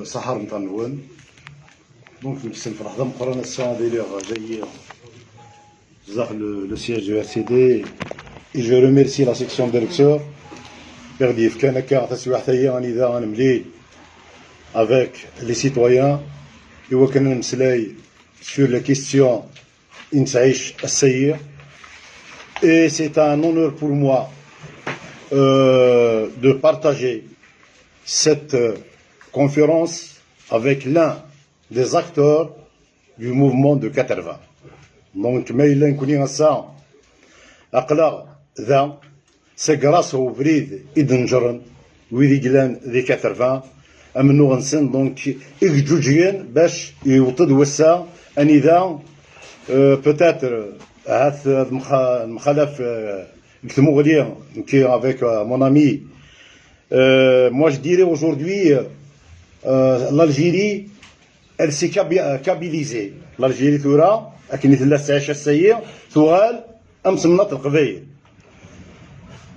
Sahar Ntanouan. Donc, c'est une phrase مقارنة الساعة ديالها جاي le siège du RCD et je remercie la section directeur Perdif كان كتسويح ثاني غنيدا غنملي avec les citoyens et وكان نمسلاي sur les questions إنتعيش السيء. Et c'est un honneur pour moi de partager cette conférence avec l'un des acteurs du mouvement de 80. Donc, Maïlen Kouninassa, Akla, c'est grâce au Brid Idenjaran, Widiglan des 80, Amnou Hansen, donc, Igdjoujien, Besh, et Outad Wessa, Anida, peut-être, Mkhalaf, qui avec mon ami. Moi, je dirais aujourd'hui, l'Algérie, elle s'est kabylisée. L'Algérie, tu vois, كانت لا تعيش السيء ثوال امس مناط القبائل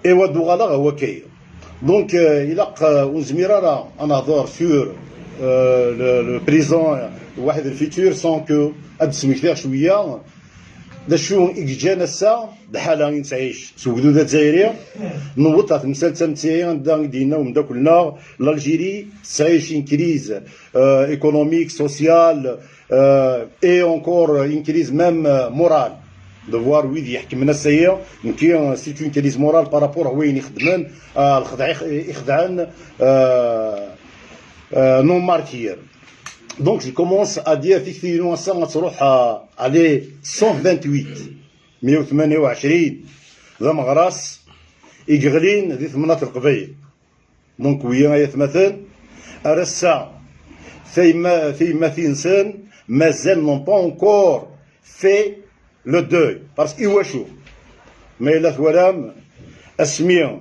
ايوا الدوغالا هو كاين دونك الى ونزميرا انا نهضر سور لو بريزون واحد الفيتور سون كو ادسمي كثير شويه دا شو اجانا الساعه بحالها نتعيش سودو دا الجزائريه نوض تمثال تمثيليه دينا ومدا كلنا l'Algérie تعيش une crise économique sociale et encore une crise même morale de voir ويد يحكم لنا السيء يمكن c'est une crise morale par rapport à وين يخدمن يخدعن non martyrs. Donc je commence à dire effectivement ça غتروح على 128 128 ذا مغراس يقغلين ذي ثمنات القبائل. دونك ويا يتمثل الساعة فيما في إنسان مازال n'ont pas encore fait le deuil parce إيواشو ما إلا ثوالام أسمية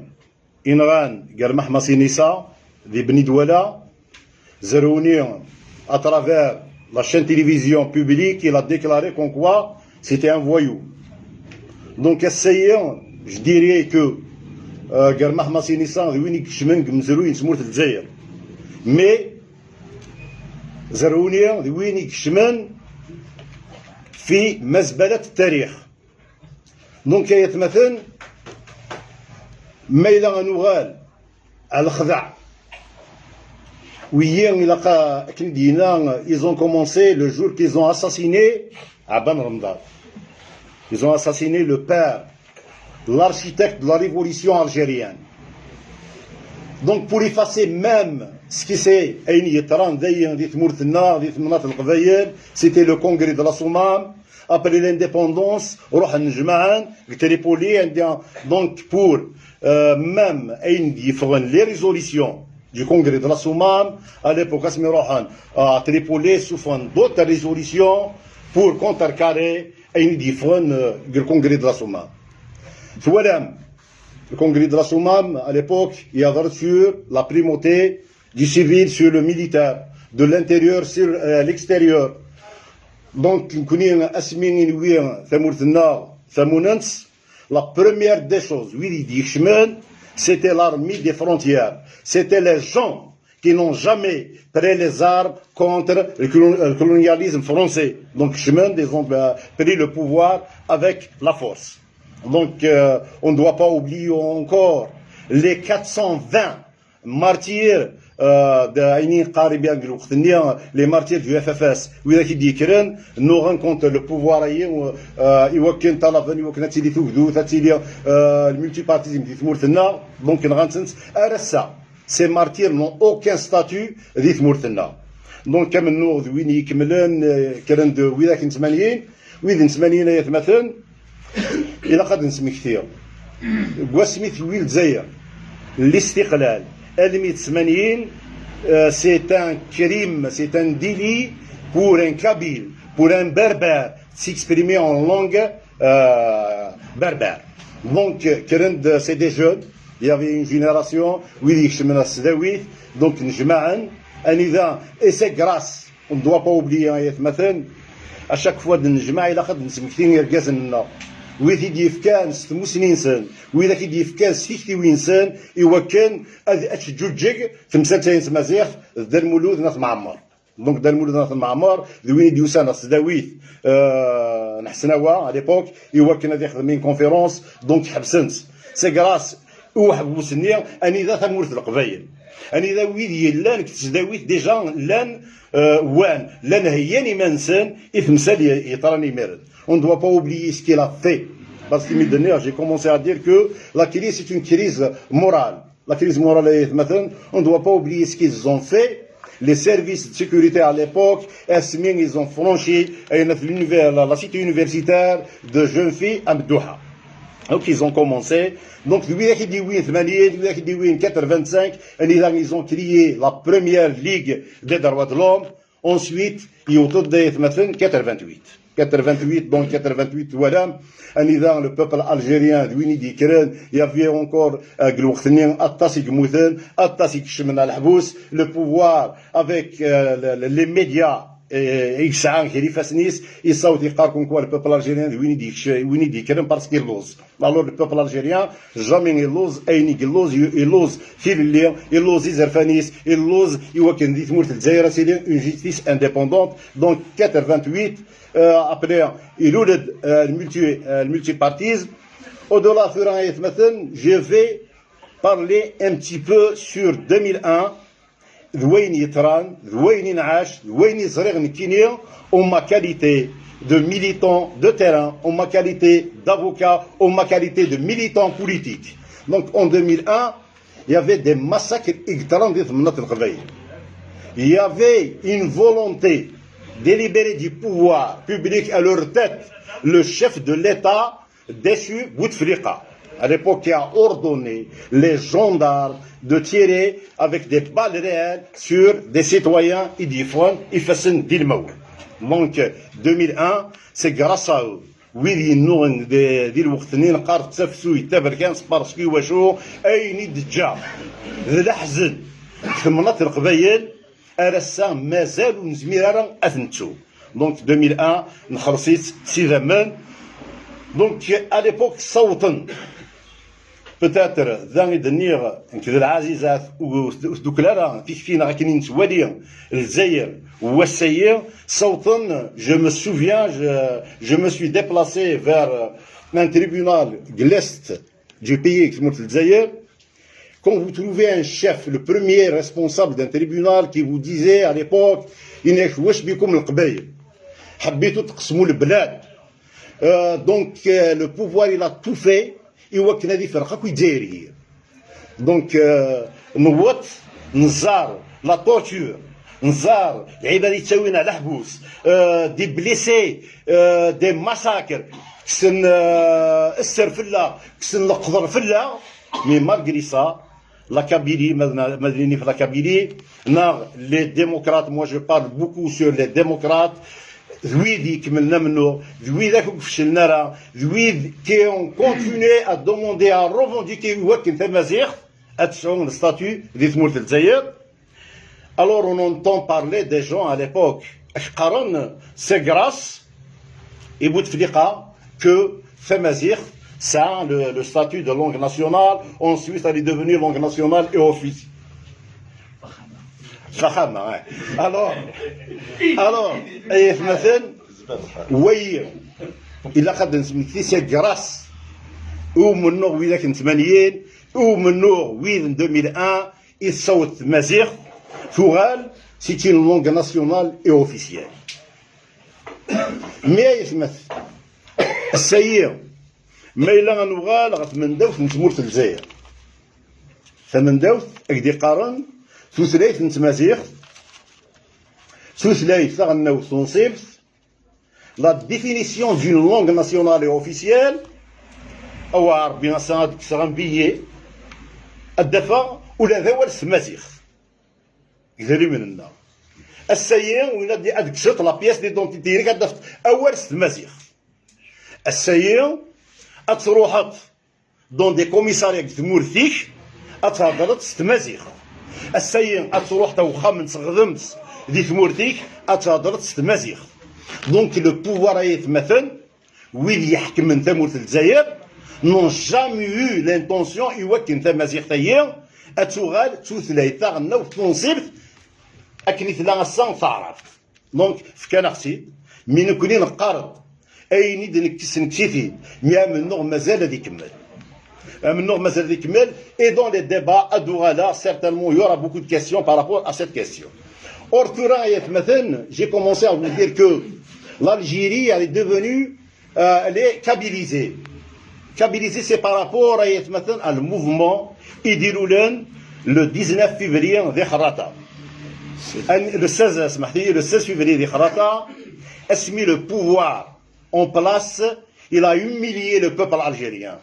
إنغان قال محمصي نساء ذي بني دولا زروني à travers la chaîne télévision publique, il a déclaré qu'en quoi c'était un voyou. Donc, je dirais que mais زروني وين يكشمن في مزبلة التاريخ. دونك يتمثل ما إلا غنوغال على الخضع. Oui, ils ont commencé le jour qu'ils ont assassiné Aban Ramdad. Ils ont assassiné le père, l'architecte de la révolution algérienne. Donc pour effacer même ce qui s'est c'était le congrès de la Soumam. Après l'indépendance, donc pour même les résolutions du congrès de la Soumam, à l'époque, à Tripoli, sous d'autres résolutions pour contrecarrer le congrès de la Soumam. Le congrès de la Soumam, à l'époque, il y avait sur la primauté du civil sur le militaire, de l'intérieur sur l'extérieur. Donc, la première des choses, c'était l'armée des frontières. C'était les gens qui n'ont jamais pris les armes contre le colonialisme français. Donc, ils ont pris le pouvoir avec la force. Donc, on ne doit pas oublier encore les 420 martyrs les martyrs du FFS. Nous rencontrons le pouvoir le multipartisme. Donc, ces martyrs n'ont aucun statut. Donc, comme nous, il a قد نسمي كثير واسميت ويل زاير الاستقلال 1980 c'est un crime, c'est un délit pour un Kabyle, pour un berbère s'exprimer en langue berbère. Donc c'est des jeunes, il y avait une génération donc et c'est grâce, on ne doit pas oublier à chaque fois نجمع إلى خد نسمكتين يرجعنا وإذا يفكان 6 سن وإذا كي يفكان 60 سن يوكن أتجوجك تمثال تمازيغ ذا المولود ناس معمر دونك دا المولود ناس معمر ذوين ديوسانا سداويت نحسناوا على ليبوك يوكن هذا يخدم من كونفيرونس دونك حبسنت سي غراس وحبوا سنيا اني ذا تمورث القبايل اني ذا ويدي لان كتزداويت ديجا لان وان لان هياني منسان إثمسال يطراني ميرد. On ne doit pas oublier ce qu'il a fait. Parce que j'ai commencé à dire que la crise c'est une crise morale. La crise morale est maintenant, on ne doit pas oublier ce qu'ils ont fait. Les services de sécurité à l'époque, ils ont franchi la cité universitaire de jeunes filles à Mdouha. Donc ils ont commencé. Donc, en 85, ils ont créé la première ligue des droits de l'homme. Ensuite, il y a autour de 88. 88, donc 88, voilà. Le peuple algérien, il y avait encore le pouvoir avec les médias. يسعى كي فاسنيس يصوت يقاركم كوا البوبل الجيريان وين يدي كلام باسكو يلوز الور البوبل الجيريان جامي يلوز اين يلوز في الليل يلوز يزرفانيس يلوز يوكن دي تمورت الجزائر سي اون جيستيس انديبوندونت دونك 88 ابري يولد الملتي بارتيز au-delà de مثلا je vais parler un petit peu sur 2001 ذوين يتران ذوين ينعاش ذوين يزرغ نكينيا ou ma qualité de militant de terrain, ou ma qualité d'avocat, ou ma qualité de militant politique. Donc en 2001, il y avait des massacres éclatants dans le il y avait une volonté délibérée du pouvoir public à leur tête, le chef de l'État déchu Bouteflika. À l'époque, qui a ordonné les gendarmes de tirer avec des balles réelles sur des citoyens idiphones et façon d'Ilmaou. Donc, 2001, c'est grâce à eux. Oui, nous, des الوقتنين قارت تفسو يتابر كان سبارسكي وشو أي ندجا الأحزن في مناطق القبائل أرسا مازالوا نزميرا أثنتو. Donc, 2001, نخلصيت سي زمان. Donc, à l'époque, صوتا peut-être ذا يدنيغ كذا العزيزات ودوكلارا فينا راكنين نتوالي الجزائر والسير صوتا je me souviens je me suis déplacé vers un tribunal de l'est du pays qui s'appelle الجزائر. Quand vous trouvez un chef, le premier responsable d'un tribunal qui vous disait à l'époque إنك واش بكم القبائل حبيتوا تقسموا البلاد donc le pouvoir il a tout fait يوكل هذه فرقة كي دايرين دونك نوط نزار لا تورتور نزار العباد اللي تساوينا على حبوس دي بليسي دي ماساكر كسن السرفله كسن القدر فلا مي مالغري سا لا كابيلي مدريني في لا كابيلي نا لي ديموكرات موا جو بارل بوكو سور لي ديموكرات ذويدي كملنا منه ذويداك فشلنا راه ذويد كي اون كونتيني ا دوموندي ا روفونديكي وكن تمازيغ اتسعون الستاتيو ديال تمورت الجزائر. Alors on entend parler des gens à l'époque اشقرن سي غراس et Bouteflika que Tamazight ça le statut de langue nationale ensuite elle est devenue langue nationale et officielle. فخامة alors أي مثلا وي إلا قد نسمي سي غراس ou منو ويداك نتمانيين ou منو ويد 2001 يصوت Tamazight Toural c'est une langue nationale et officielle. Mais يثمث السير ما إلا غنوغال غتمنداوث نتمورت الجزائر ثمنداوث أكدي قارن ثلاث نتمازيغ ثلاث غناوث تنصيب la définition d'une langue nationale et officielle أو عربي سغنبيي الدفع ولا ذوال التمازيغ قالي مننا السير وين دي ادكسط لا بياس ديدونتيتي اللي كدفت اول التمازيغ السير اتروحت دون دي كوميساريات تمورثيك اتهضرت التمازيغ السير اتروح توخا من تخدمت دي تمورثيك اتهضرت التمازيغ دونك لو بوفوار يتمثل وين يحكم من ثمورة الجزائر n'ont jamais eu l'intention يوكن تمازيغ تايا اتوغال توثلايتا غناو تنصيبت اكنيت لا الصان تعرف دونك فكان اختي من كوني نقارض اي نيد نكسيتي مي منو مازال هذا يكمل منو مازال يكمل et dans les débats à Douala certainement il y aura beaucoup de questions par rapport à cette question. Or مثلا j'ai commencé à vous dire que l'Algérie elle est devenue elle est kabylisée. Kabylisée c'est par rapport à مثلا le mouvement يديروا لنا le 19 février ذي خراطة le 16 سمحتي le 16 février ذي خراطة a mis le pouvoir en place, il a humilié le peuple algérien.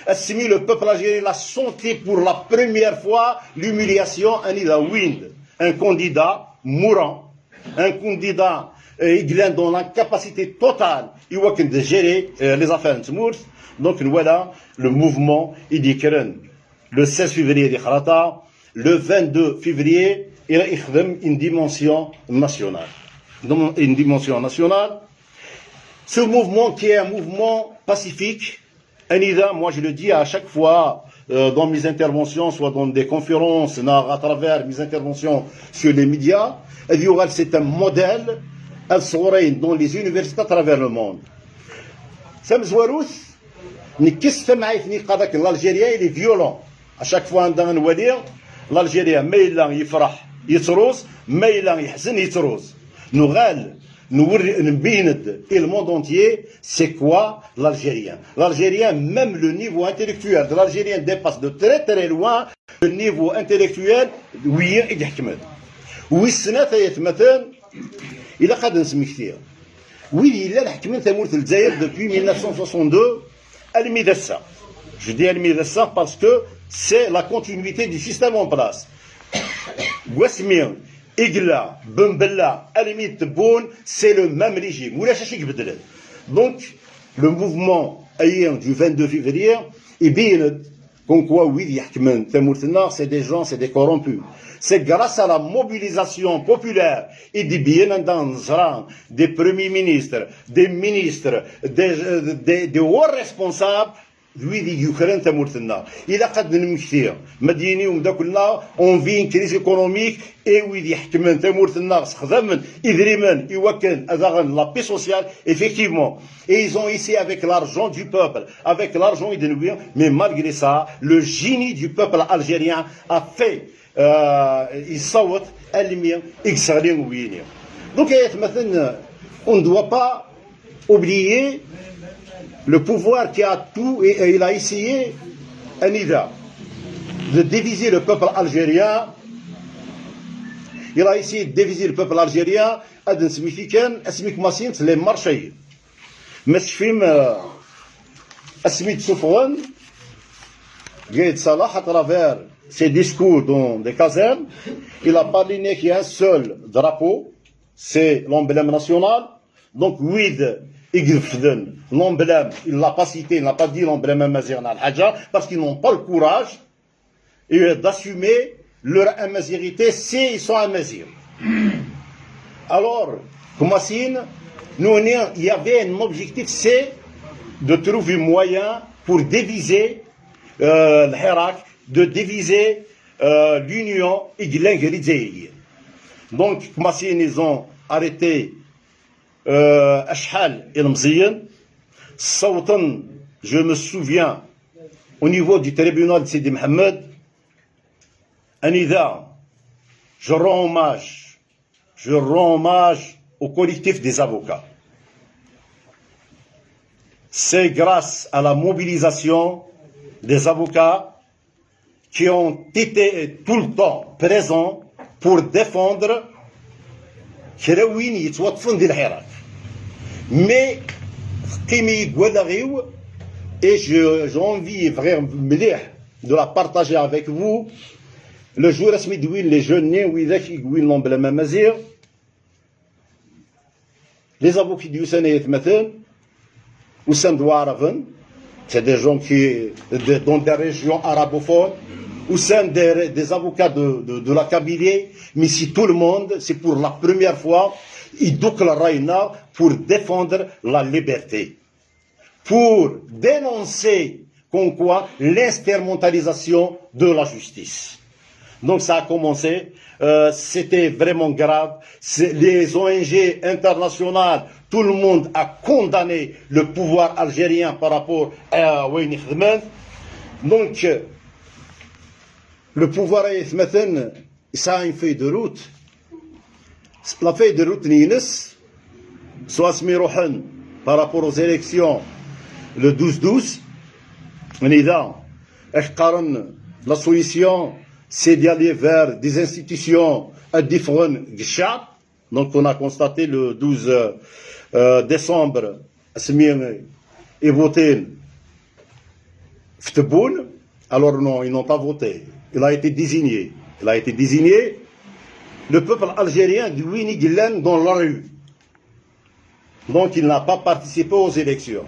A mis le peuple algérien, il a senti pour la première fois l'humiliation un candidat mourant, un candidat dans l'incapacité totale de gérer les affaires de Mours. Donc voilà le mouvement, il dit que le 16 février de Kharata, le 22 février, il a une dimension nationale. Une dimension nationale. Ce mouvement qui est un mouvement pacifique, Anida, moi je le dis à chaque fois dans mes interventions, soit dans des conférences, à travers mes interventions sur les médias, c'est un modèle dans les universités à travers le monde. Sam Zwarouth, l'Algérien il est violent. À chaque fois l'Algérien, mais il يفرح يتروس, mais il يحزن يتروس. Nous et le monde entier, c'est quoi l'Algérien? L'Algérien, même le niveau intellectuel de l'Algérien dépasse de très très loin le niveau intellectuel. Oui, il y a oui, il a قد نسمي كثير. Oui, il a الحكمين ثمورة الجزائر depuis 1962 الميدسة. Je dis الميدسة parce que c'est la continuité du système en place. Guasmir, Igla, Bumbella, Alimit Boun, c'est le même régime. Donc, le mouvement du 22 février, et bien, comme quoi, oui, c'est des gens, c'est des corrompus. C'est grâce à la mobilisation populaire et des premiers ministres, des ministres, des hauts responsables, lui dit Ukraine تمورتنا إذا قد نمشي مديني ومداكلنا on vit une crise économique et ويدي يحكمن تمورتنا خدمن إذريمن يوكن أذاغن la paix sociale effectivement et ils ont ici avec l'argent du peuple avec l'argent idénouien mais malgré ça le génie du peuple algérien a fait يصوت المية إكسالين ويني donc مثلا on ne doit pas oublier le pouvoir qui a tout, et il a essayé, Anida, de diviser le peuple algérien. Il a essayé de diviser le peuple algérien. Adn Smifiken, Asmik Massine, les marchés. Mesfim, Asmik Soufouane, Gaïd Salah, à travers ses discours dans des casernes, il a parlé qu'il y a un seul drapeau, c'est l'emblème national. Donc, l'emblème, il ne l'a pas cité, il n'a pas dit l'emblème amazigh al-Haja, parce qu'ils n'ont pas le courage d'assumer leur amazirité s'ils sont amazirs. Alors, Koumassine, il y avait un objectif, c'est de trouver moyen pour diviser le Hirak, de diviser l'Union Iglen-Gridzeï. Donc, Koumassine, ils ont arrêté Ashhal et Mzien, Sautan, je me souviens, au niveau du tribunal de Sidi Mohamed, Anida, je rends hommage au collectif des avocats. C'est grâce à la mobilisation des avocats qui ont été tout le temps présents pour défendre Kérawini, mais et j'ai envie vraiment de la partager avec vous. Le jour où les jeunes l'emblème amazigh, les avocats du Sénat maintenant, ou c'est des gens qui dans des régions arabophones, ou sein des avocats de la Kabylie, mais si tout le monde, c'est pour la première fois, ils doukent la Raïna pour défendre la liberté. pour dénoncer comme quoi l'instrumentalisation de la justice. Donc ça a commencé, c'était vraiment grave. Les ONG internationales, tout le monde a condamné le pouvoir algérien par rapport à Wayne Khadman. Donc le pouvoir مثلا ça a une feuille de route. La feuille de route نينس soit سميروحن par rapport aux élections le 12-12 إذا قارن la solution c'est d'aller vers des institutions différentes du الشعب. Donc on a constaté le 12 décembre et voté في تبون. Alors non, ils n'ont pas voté. Il a été désigné. Il a été désigné le peuple algérien du Wini Guillen dans la rue. Donc il n'a pas participé aux élections.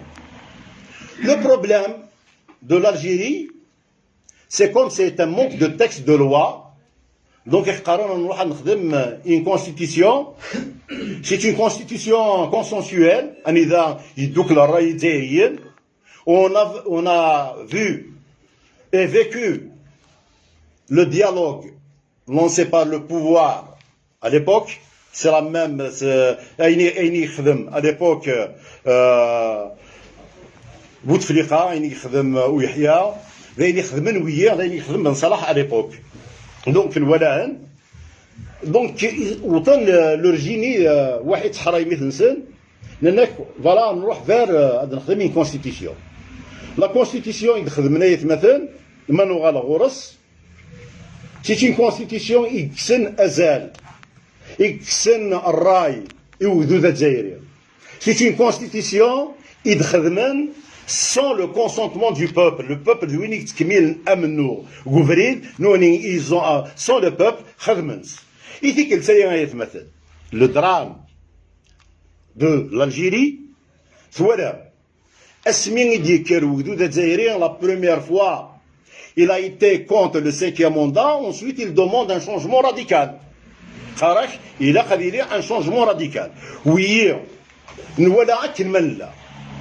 Le problème de l'Algérie, c'est comme c'est un manque de texte de loi. Donc une constitution, c'est une constitution consensuelle. On a vu et vécu le dialogue lancé par le pouvoir à l'époque. C'est la même, à l'époque, Bouteflika, Yahya, Ben Salah à l'époque. Donc, donc, autant le génie, واحد حرايمي تنسن, voilà, نروح vers une constitution. La constitution, c'est une constitution qui azal. C'est une constitution sans le consentement du peuple. Le peuple, ils ont, sans le peuple, le drame de l'Algérie, la première fois, il a été contre le 5e mandat, ensuite il demande un changement radical. Il a dit un changement radical. Oui, nous voilà à Kilmella.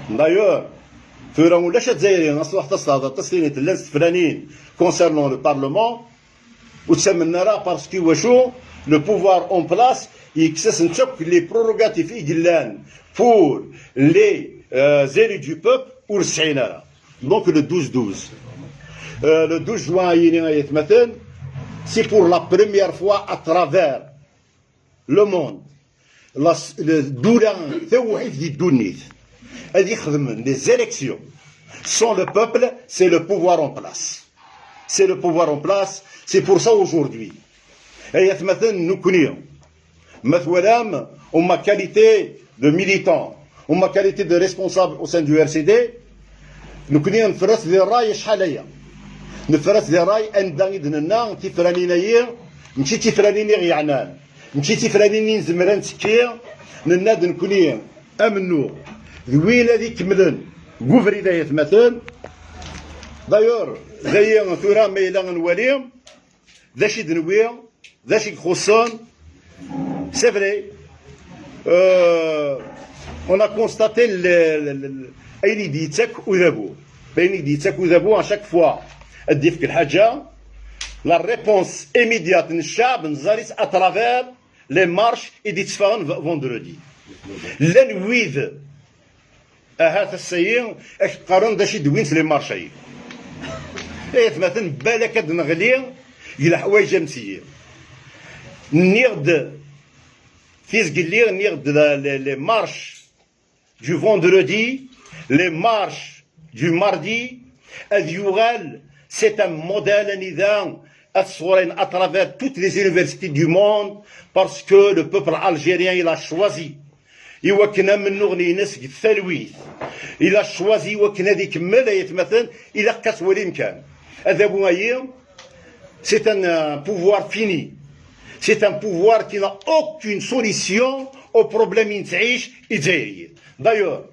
D'ailleurs, concernant le Parlement, parce que le pouvoir en place, il les prérogatives pour les élus du peuple ou le Sénat. Donc le 12-12. Le 12 juin, c'est pour la première fois à travers le monde. Les élections sans le peuple, c'est le pouvoir en place. C'est le pouvoir en place. C'est pour ça aujourd'hui. Nous connaissons. En ma qualité de militant, en ma qualité de responsable au sein du RCD, nous connaissons des rails شحال نفرس لي راي ان داني دنا تفرانينيا ماشي تفرانيني غيعنان ماشي تفرانيني نزمران تكيا نناد نكوني امنو ذويله ذي كملن كوفري دايت مثلا دايور زي ثورا ميلا نوالي ذا شي دنوي ذا شي خصون سي فري on a constaté اين ديتك وذابو بين ديتك وذابو à chaque fois الدفك الحاجة la réponse immédiate للشعب نزاريس à travers les marches et des تفاهم vendredi لنويذ هذا السيء قارن داشي دوين في لي مارشي مثلا بالك نغلي الى حوايج مسير نيرد فيز قلير نيرد les marches du vendredi les marches du mardi اليوغال. C'est un modèle à travers toutes les universités du monde parce que le peuple algérien il a choisi. Il a choisi c'est un pouvoir fini. C'est un pouvoir qui n'a aucune solution au problème algérien. D'ailleurs,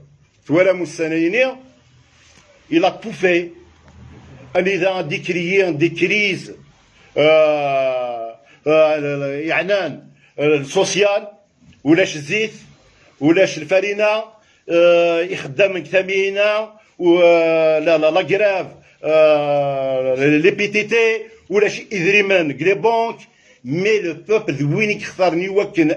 il a tout fait. أني ديكريين دي كريز يعني السوسيال ولاش الزيت ولاش الفرينة يخدم ثمينه ولا لا غراف لي بي تي تي ولا شي ادريمان لي بونك مي لو بوبل وين يختارني وكن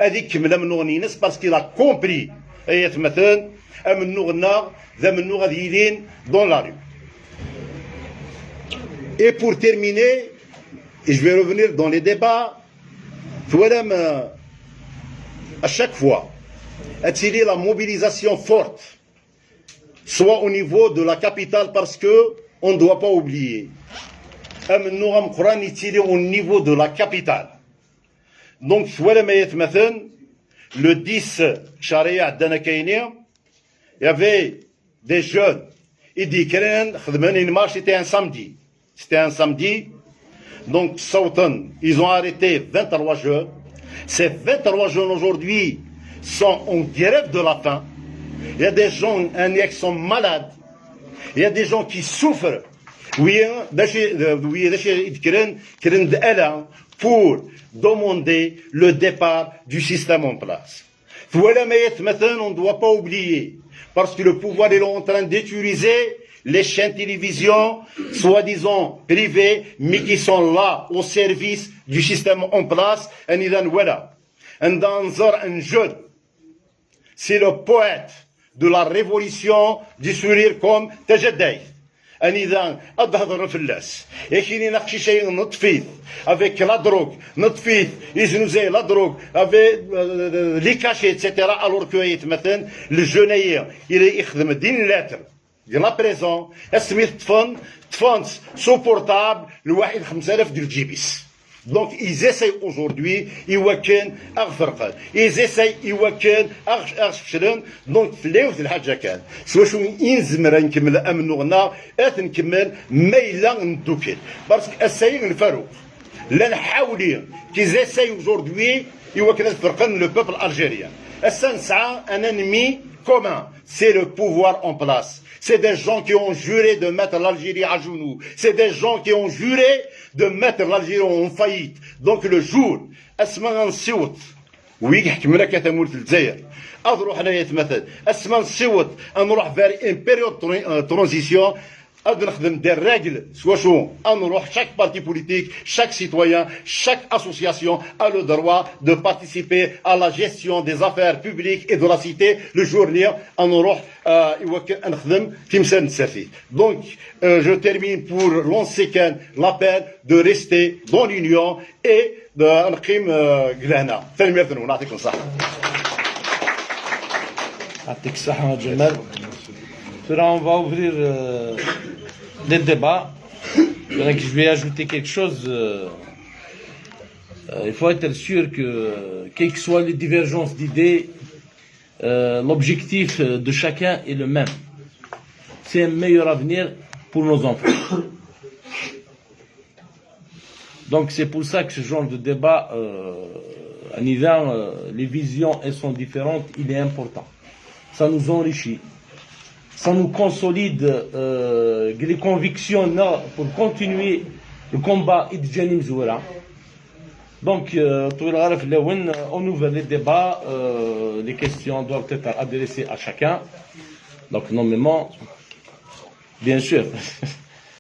هذيك كمله من نغنينس باسكو لا كومبري ايات مثلا من نغنا ذا من نغ غادي يلين دون لا ريو. Et pour terminer, et je vais revenir dans les débats, voilà, à chaque fois, attirer la mobilisation forte, soit au niveau de la capitale, parce que on ne doit pas oublier, nous avons tiré au niveau de la capitale. Donc, voilà, le 10 Sharia d'Anakaïnia, il y avait des jeunes, ils disaient une marche, c'était un samedi. C'était un samedi. Donc, Sautan, ils ont arrêté 23 jeunes. Ces 23 jeunes aujourd'hui sont en grève de la faim. Il y a des gens qui sont malades. Il y a des gens qui souffrent. Oui, pour demander le départ du système en place. Voilà, mais maintenant, on ne doit pas oublier. Parce que le pouvoir est en train d'utiliser les chaînes télévision, soi-disant privées, mais qui sont là au service du système en place. Et voilà. Un jeune, c'est le poète de la révolution du sourire comme Tajaddei. أنيذا أظهر في اللاس يكيني نقشي شيء نطفيث avec la drogue نطفيث يزنوزي la drogue avec les cachets etc. alors que مثلا الجونية إلى يخدم دين لاتر ديال لا بريزون اسميت تفونس سو بورتابل لواحد 5000 ديال الجيبيس. Donc ils essayent aujourd'hui يوكن أغفرقل ils essayent يوكن أغفشلن. Donc فليوث الحاجة كان سوا شو ينزمر نكمل أمن نغنا نكمل ميلا ندوكل بارسك السيد الفاروق لا نحاولين qu'ils essayent aujourd'hui يوكن أغفرقل le peuple algérien. السنسعة un ennemi commun, c'est le pouvoir en place. C'est des gens qui ont juré de mettre l'Algérie à genoux. C'est des gens qui ont juré de mettre l'Algérie en faillite. Donc le jour, اسمع نصوت ويك حكم لك تمول في الجزائر اضروح انايا تمثل اسمع نصوت نروح فيري ان بيريود ترانزيسيون غادي نخدم des règles soit شو نروح chaque parti politique, chaque citoyen, chaque association a le droit de participer à la gestion des affaires publiques et de la cité le jour اللي نروح نخدم في مسان السفي. Donc je termine pour lancer l'appel de rester dans l'union et نقيم قلهنا ثاني ونعطيكم الصحة. يعطيك الصحة جمال. On va ouvrir les débats. Je vais ajouter quelque chose. Il faut être sûr que, quelles que soient les divergences d'idées, l'objectif de chacun est le même. C'est un meilleur avenir pour nos enfants. Donc c'est pour ça que ce genre de débat, en hiver, les visions elles sont différentes, il est important. Ça nous enrichit. Ça nous consolide les convictions pour continuer le combat idjani mzoura. Donc, on ouvre les débats, les questions doivent être adressées à chacun. Donc, normalement, bien sûr.